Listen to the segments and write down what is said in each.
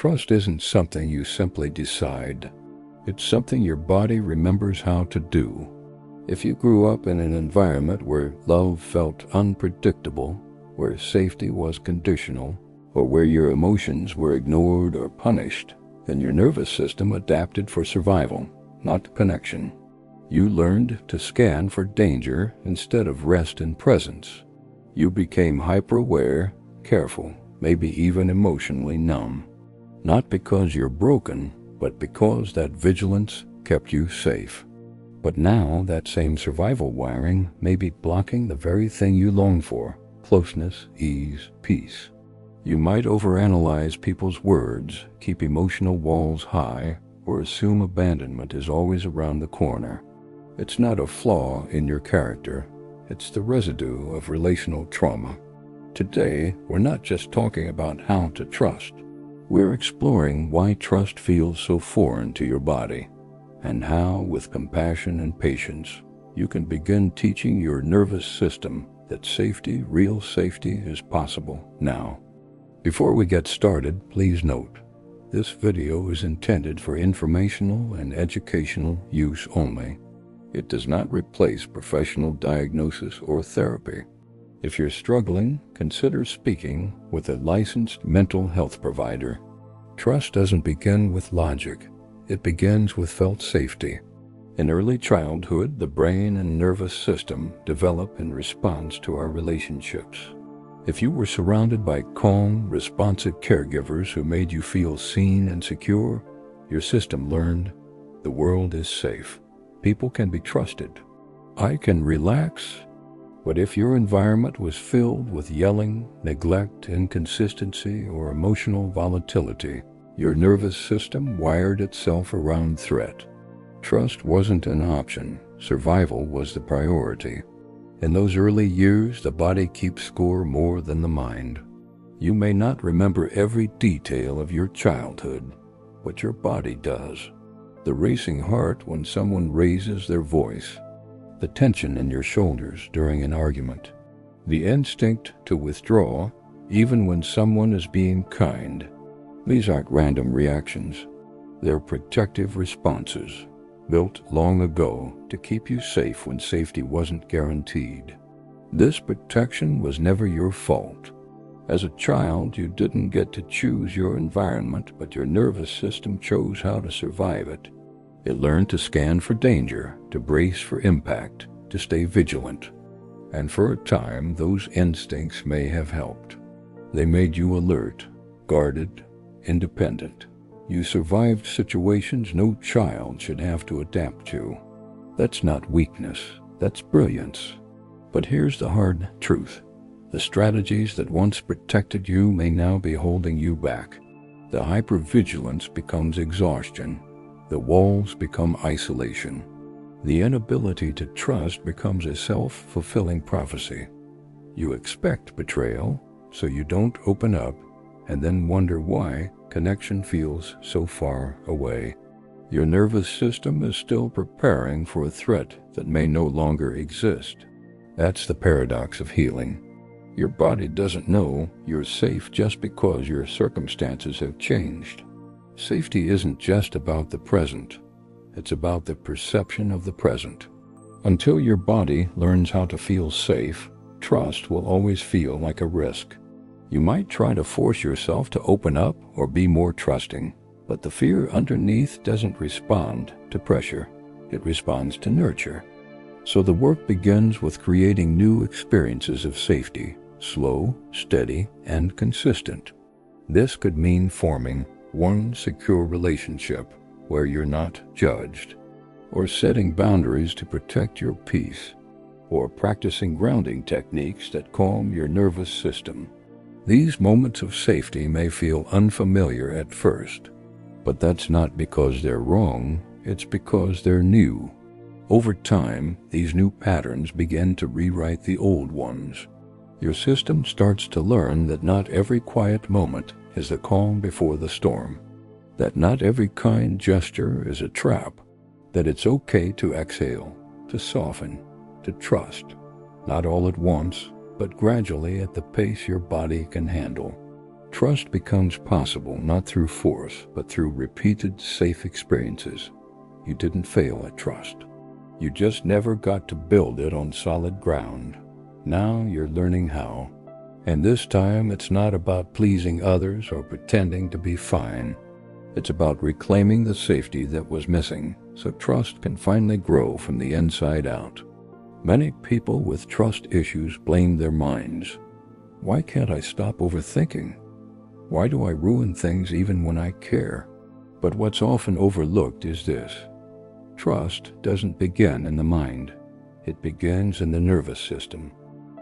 Trust isn't something you simply decide. It's something your body remembers how to do. If you grew up in an environment where love felt unpredictable, where safety was conditional, or where your emotions were ignored or punished, then your nervous system adapted for survival, not connection. You learned to scan for danger instead of rest and presence. You became hyper-aware, careful, maybe even emotionally numb. Not because you're broken, but because that vigilance kept you safe. But now that same survival wiring may be blocking the very thing you long for: closeness, ease, peace. You might overanalyze people's words, keep emotional walls high, or assume abandonment is always around the corner. It's not a flaw in your character. It's the residue of relational trauma. Today, we're not just talking about how to trust. We're exploring why trust feels so foreign to your body, and how, with compassion and patience, you can begin teaching your nervous system that safety, real safety, is possible now. Before we get started, please note, this video is intended for informational and educational use only. It does not replace professional diagnosis or therapy. If you're struggling, consider speaking with a licensed mental health provider. Trust doesn't begin with logic. It begins with felt safety. In early childhood, the brain and nervous system develop in response to our relationships. If you were surrounded by calm, responsive caregivers who made you feel seen and secure, your system learned the world is safe. People can be trusted. I can relax. But if your environment was filled with yelling, neglect, inconsistency, or emotional volatility, your nervous system wired itself around threat. Trust wasn't an option. Survival was the priority. In those early years, the body keeps score more than the mind. You may not remember every detail of your childhood, but your body does. The racing heart when someone raises their voice, the tension in your shoulders during an argument, the instinct to withdraw even when someone is being kind. These aren't random reactions. They're protective responses, built long ago to keep you safe when safety wasn't guaranteed. This protection was never your fault. As a child, you didn't get to choose your environment, but your nervous system chose how to survive it. It learned to scan for danger, to brace for impact, to stay vigilant. And for a time, those instincts may have helped. They made you alert, guarded, independent. You survived situations no child should have to adapt to. That's not weakness, that's brilliance. But here's the hard truth. The strategies that once protected you may now be holding you back. The hypervigilance becomes exhaustion. The walls become isolation. The inability to trust becomes a self-fulfilling prophecy. You expect betrayal, so you don't open up, and then wonder why connection feels so far away. Your nervous system is still preparing for a threat that may no longer exist. That's the paradox of healing. Your body doesn't know you're safe just because your circumstances have changed. Safety isn't just about the present. It's about the perception of the present. Until your body learns how to feel safe, trust will always feel like a risk. You might try to force yourself to open up or be more trusting, but the fear underneath doesn't respond to pressure. It responds to nurture. So the work begins with creating new experiences of safety, slow, steady, and consistent. This could mean forming one secure relationship where you're not judged, or setting boundaries to protect your peace, or practicing grounding techniques that calm your nervous system. These moments of safety may feel unfamiliar at first, but that's not because they're wrong, it's because they're new. Over time, these new patterns begin to rewrite the old ones. Your system starts to learn that not every quiet moment is the calm before the storm, that not every kind gesture is a trap, that it's okay to exhale, to soften, to trust, not all at once, but gradually at the pace your body can handle. Trust becomes possible not through force, but through repeated safe experiences. You didn't fail at trust. You just never got to build it on solid ground. Now you're learning how. And this time it's not about pleasing others or pretending to be fine. It's about reclaiming the safety that was missing, so trust can finally grow from the inside out. Many people with trust issues blame their minds. Why can't I stop overthinking? Why do I ruin things even when I care? But what's often overlooked is this. Trust doesn't begin in the mind. It begins in the nervous system.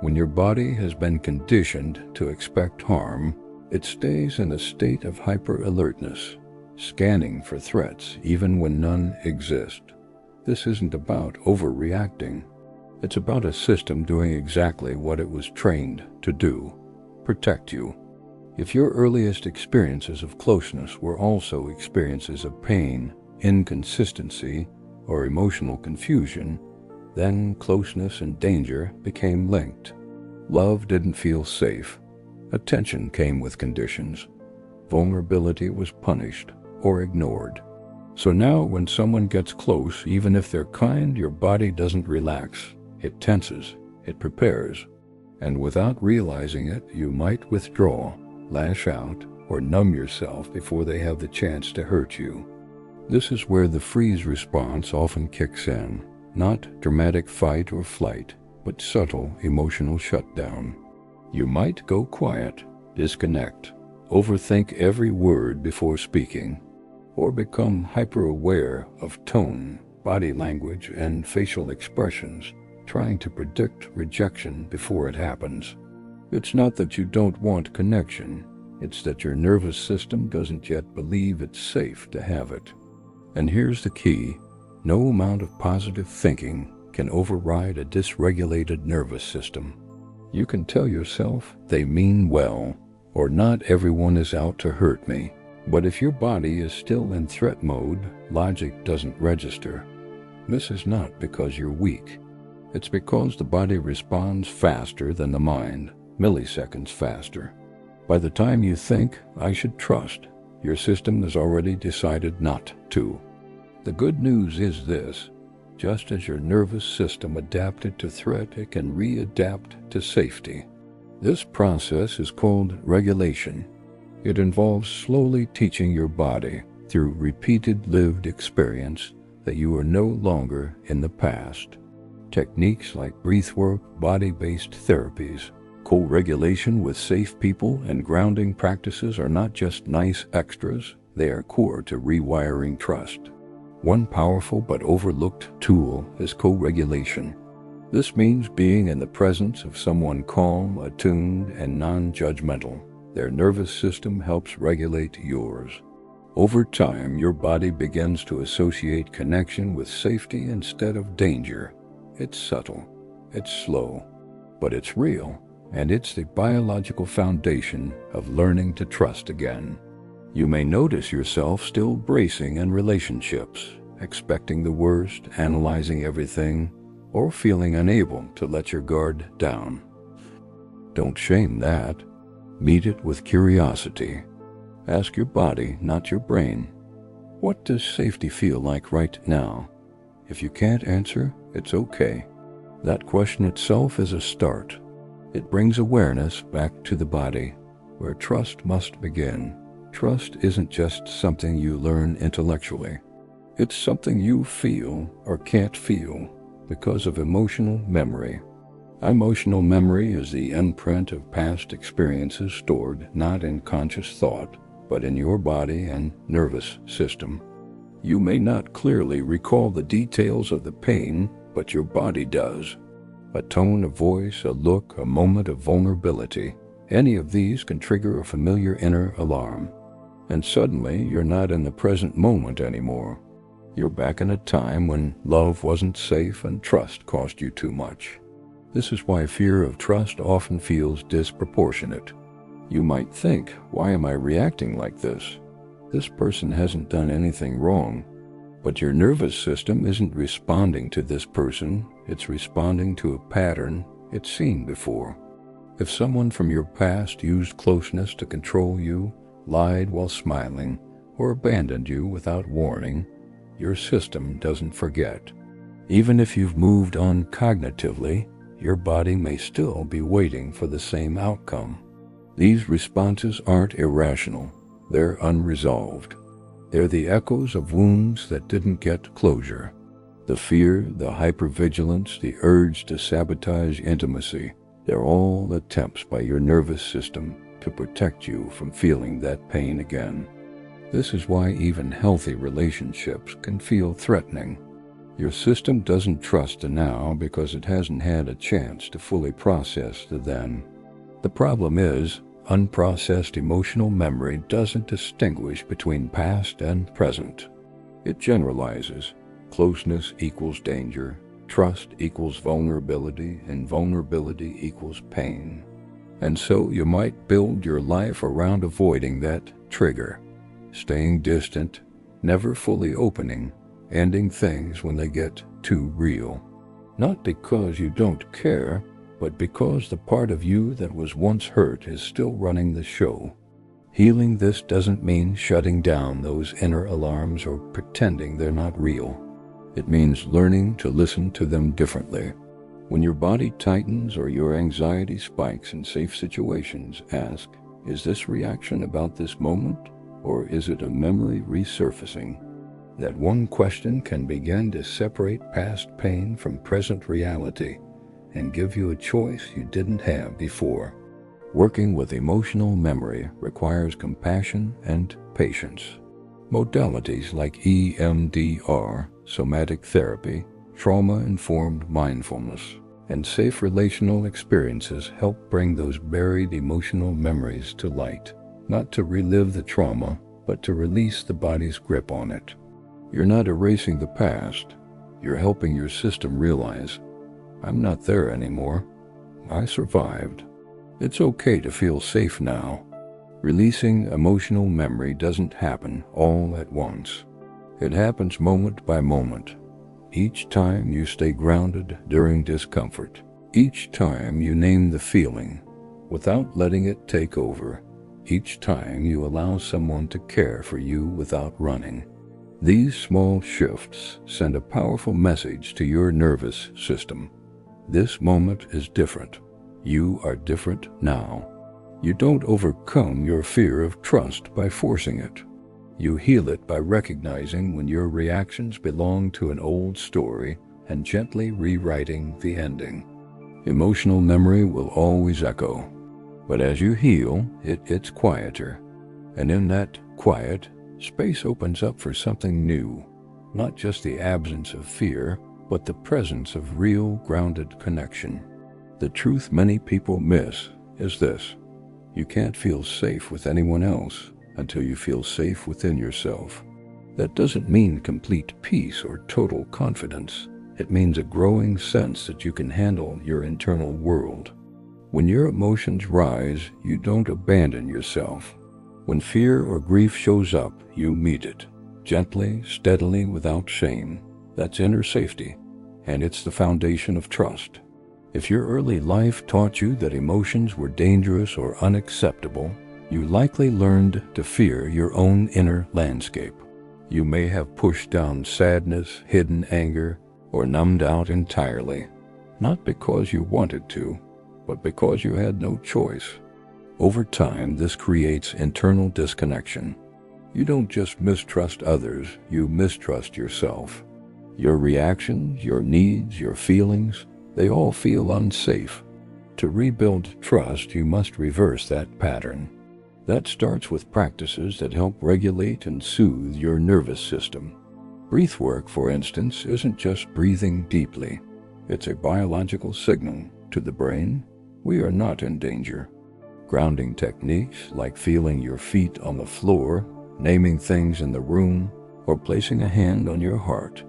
When your body has been conditioned to expect harm, it stays in a state of hyper-alertness, scanning for threats even when none exist. This isn't about overreacting. It's about a system doing exactly what it was trained to do, protect you. If your earliest experiences of closeness were also experiences of pain, inconsistency, or emotional confusion, then closeness and danger became linked. Love didn't feel safe. Attention came with conditions. Vulnerability was punished or ignored. So now when someone gets close, even if they're kind, your body doesn't relax. It tenses, it prepares. And without realizing it, you might withdraw, lash out, or numb yourself before they have the chance to hurt you. This is where the freeze response often kicks in. Not dramatic fight or flight, but subtle emotional shutdown. You might go quiet, disconnect, overthink every word before speaking, or become hyper-aware of tone, body language, and facial expressions, trying to predict rejection before it happens. It's not that you don't want connection, it's that your nervous system doesn't yet believe it's safe to have it. And here's the key. No amount of positive thinking can override a dysregulated nervous system. You can tell yourself they mean well, or not everyone is out to hurt me. But if your body is still in threat mode, logic doesn't register. This is not because you're weak. It's because the body responds faster than the mind, milliseconds faster. By the time you think, I should trust, your system has already decided not to. The good news is this. Just as your nervous system adapted to threat, it can readapt to safety. This process is called regulation. It involves slowly teaching your body, through repeated lived experience, that you are no longer in the past. Techniques like breathwork, body-based therapies, co-regulation with safe people, and grounding practices are not just nice extras, they are core to rewiring trust. One powerful but overlooked tool is co-regulation. This means being in the presence of someone calm, attuned, and non-judgmental. Their nervous system helps regulate yours. Over time, your body begins to associate connection with safety instead of danger. It's subtle, it's slow, but it's real, and it's the biological foundation of learning to trust again. You may notice yourself still bracing in relationships, expecting the worst, analyzing everything, or feeling unable to let your guard down. Don't shame that. Meet it with curiosity. Ask your body, not your brain. What does safety feel like right now? If you can't answer, it's okay. That question itself is a start. It brings awareness back to the body, where trust must begin. Trust isn't just something you learn intellectually. It's something you feel or can't feel because of emotional memory. Emotional memory is the imprint of past experiences stored not in conscious thought, but in your body and nervous system. You may not clearly recall the details of the pain, but your body does. A tone of voice, a look, a moment of vulnerability, any of these can trigger a familiar inner alarm. And suddenly, you're not in the present moment anymore. You're back in a time when love wasn't safe and trust cost you too much. This is why fear of trust often feels disproportionate. You might think, why am I reacting like this? This person hasn't done anything wrong. But your nervous system isn't responding to this person, it's responding to a pattern it's seen before. If someone from your past used closeness to control you, lied while smiling, or abandoned you without warning, your system doesn't forget. Even if you've moved on cognitively, your body may still be waiting for the same outcome. These responses aren't irrational, they're unresolved. They're the echoes of wounds that didn't get closure. The fear, the hypervigilance, the urge to sabotage intimacy, they're all attempts by your nervous system to protect you from feeling that pain again. This is why even healthy relationships can feel threatening. Your system doesn't trust the now because it hasn't had a chance to fully process the then. The problem is, unprocessed emotional memory doesn't distinguish between past and present. It generalizes. Closeness equals danger, trust equals vulnerability, and vulnerability equals pain. And so you might build your life around avoiding that trigger, staying distant, never fully opening, ending things when they get too real. Not because you don't care, but because the part of you that was once hurt is still running the show. Healing this doesn't mean shutting down those inner alarms or pretending they're not real. It means learning to listen to them differently. When your body tightens or your anxiety spikes in safe situations, ask, is this reaction about this moment, or is it a memory resurfacing? That one question can begin to separate past pain from present reality and give you a choice you didn't have before. Working with emotional memory requires compassion and patience. Modalities like EMDR, somatic therapy, trauma-informed mindfulness, and safe relational experiences help bring those buried emotional memories to light, not to relive the trauma, but to release the body's grip on it. You're not erasing the past, you're helping your system realize, I'm not there anymore. I survived. It's okay to feel safe now. Releasing emotional memory doesn't happen all at once. It happens moment by moment. Each time you stay grounded during discomfort. Each time you name the feeling without letting it take over. Each time you allow someone to care for you without running. These small shifts send a powerful message to your nervous system. This moment is different. You are different now. You don't overcome your fear of trust by forcing it. You heal it by recognizing when your reactions belong to an old story and gently rewriting the ending. Emotional memory will always echo, but as you heal, it gets quieter. And in that quiet, space opens up for something new, not just the absence of fear, but the presence of real, grounded connection. The truth many people miss is this: you can't feel safe with anyone else until you feel safe within yourself. That doesn't mean complete peace or total confidence. It means a growing sense that you can handle your internal world. When your emotions rise, you don't abandon yourself. When fear or grief shows up, you meet it, gently, steadily, without shame. That's inner safety, and it's the foundation of trust. If your early life taught you that emotions were dangerous or unacceptable, you likely learned to fear your own inner landscape. You may have pushed down sadness, hidden anger, or numbed out entirely, not because you wanted to, but because you had no choice. Over time, this creates internal disconnection. You don't just mistrust others, you mistrust yourself. Your reactions, your needs, your feelings, they all feel unsafe. To rebuild trust, you must reverse that pattern. That starts with practices that help regulate and soothe your nervous system. Breath work, for instance, isn't just breathing deeply. It's a biological signal to the brain, we are not in danger. Grounding techniques like feeling your feet on the floor, naming things in the room, or placing a hand on your heart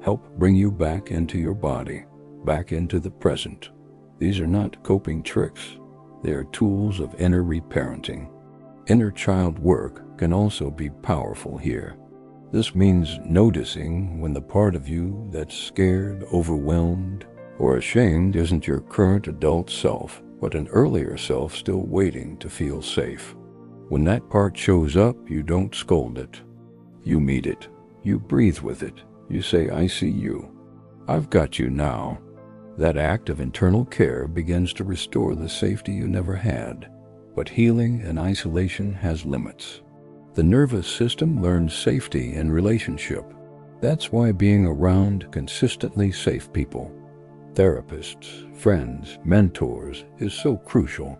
help bring you back into your body, back into the present. These are not coping tricks. They are tools of inner reparenting. Inner child work can also be powerful here. This means noticing when the part of you that's scared, overwhelmed, or ashamed isn't your current adult self, but an earlier self still waiting to feel safe. When that part shows up, you don't scold it. You meet it. You breathe with it. You say, "I see you. I've got you now." That act of internal care begins to restore the safety you never had. But healing in isolation has limits. The nervous system learns safety in relationship. That's why being around consistently safe people, therapists, friends, mentors, is so crucial.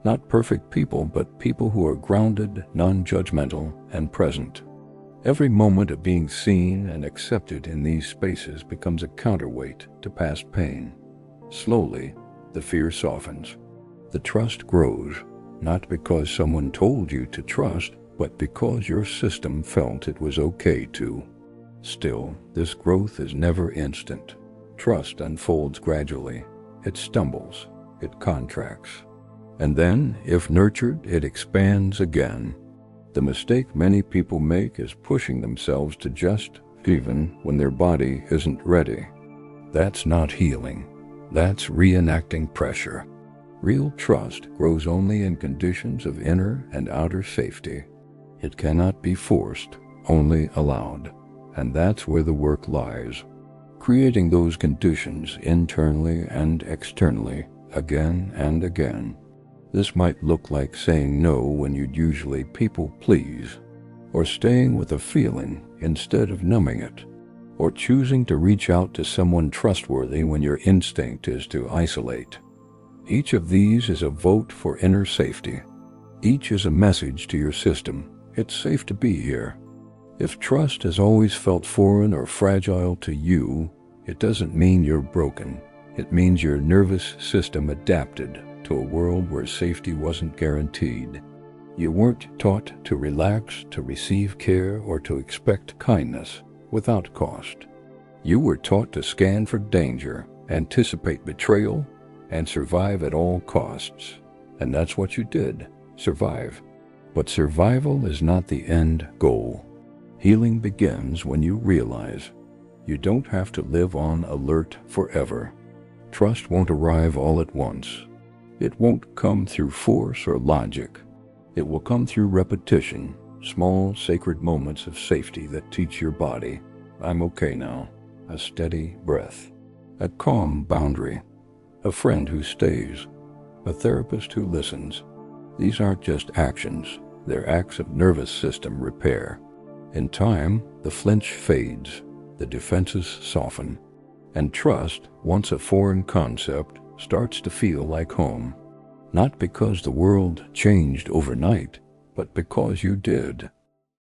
Not perfect people, but people who are grounded, non-judgmental, and present. Every moment of being seen and accepted in these spaces becomes a counterweight to past pain. Slowly, the fear softens. The trust grows, not because someone told you to trust, but because your system felt it was okay to. Still, this growth is never instant. Trust unfolds gradually. It stumbles. It contracts. And then, if nurtured, it expands again. The mistake many people make is pushing themselves to just, even when their body isn't ready. That's not healing. That's reenacting pressure. Real trust grows only in conditions of inner and outer safety. It cannot be forced, only allowed. And that's where the work lies. Creating those conditions internally and externally, again and again. This might look like saying no when you'd usually people please, or staying with a feeling instead of numbing it, or choosing to reach out to someone trustworthy when your instinct is to isolate. Each of these is a vote for inner safety. Each is a message to your system. It's safe to be here. If trust has always felt foreign or fragile to you, it doesn't mean you're broken. It means your nervous system adapted to a world where safety wasn't guaranteed. You weren't taught to relax, to receive care, or to expect kindness without cost. You were taught to scan for danger, anticipate betrayal, and survive at all costs. And that's what you did, survive. But survival is not the end goal. Healing begins when you realize you don't have to live on alert forever. Trust won't arrive all at once. It won't come through force or logic. It will come through repetition, small sacred moments of safety that teach your body, "I'm okay now," a steady breath, a calm boundary, a friend who stays, a therapist who listens. These aren't just actions, they're acts of nervous system repair. In time, the flinch fades, the defenses soften, and trust, once a foreign concept, starts to feel like home. Not because the world changed overnight, but because you did.